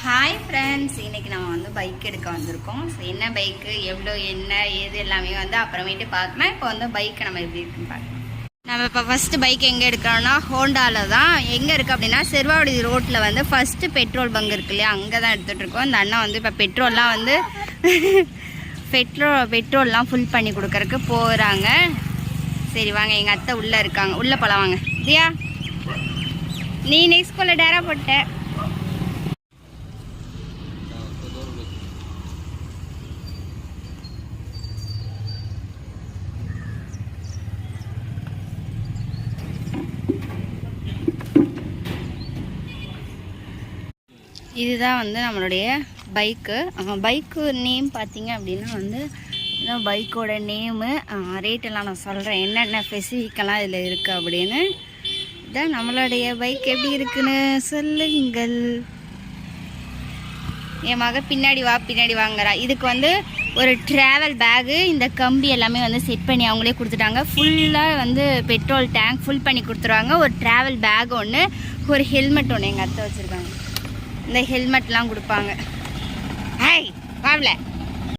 Hi friends, இன்றைக்கி நம்ம வந்து பைக் எடுக்க வந்திருக்கோம். ஸோ என்ன பைக்கு, எவ்வளோ, என்ன ஏது எல்லாமே வந்து அப்புறமேட்டு பார்க்கலாம். இப்போ வந்து பைக்கை நம்ம எப்படி இருக்குன்னு பார்க்கலாம். நம்ம இப்போ ஃபஸ்ட்டு பைக் எங்கே எடுக்கிறோன்னா ஹோண்டாவில் தான். எங்கே இருக்குது அப்படின்னா செர்வாவடி ரோட்டில் வந்து ஃபஸ்ட்டு பெட்ரோல் பங்க் இருக்கு இல்லையா, அங்கே தான் எடுத்துகிட்ருக்கோம். இந்த அண்ணா வந்து இப்போ பெட்ரோல்லாம் வந்து பெட்ரோல்லாம் ஃபுல் பண்ணி கொடுக்கறக்கு போகிறாங்க. சரி வாங்க, எங்கள் அத்தை உள்ளே இருக்காங்க, உள்ளே போகலாம் வாங்க. தியா, நீ நெக்ஸ்ட் ஸ்கூலில் டேரா போட்ட. இதுதான் வந்து நம்மளுடைய பைக்கு நேம் பார்த்தீங்க அப்படின்னா வந்து இதான் பைக்கோட நேமு. ரேட்டெல்லாம் நான் சொல்கிறேன், என்னென்ன ஸ்பெசிஃபிக்கெல்லாம் இதில் இருக்குது அப்படின்னு. இதான் நம்மளுடைய பைக் எப்படி இருக்குன்னு சொல்லுங்கள். என் மக பின்னாடி வாங்குறா. இதுக்கு வந்து ஒரு ட்ராவல் பேகு, இந்த கம்பி எல்லாமே வந்து செட் பண்ணி அவங்களே கொடுத்துட்டாங்க. ஃபுல்லாக வந்து பெட்ரோல் டேங்க் ஃபுல் பண்ணி கொடுத்துருவாங்க. ஒரு ட்ராவல் பேக் ஒன்று, ஒரு ஹெல்மெட் ஒன்று எங்கள் அத்தை வச்சுருக்காங்க. இந்த ஹெல்மெட்லாம் கொடுப்பாங்க. ஹாய் வாவல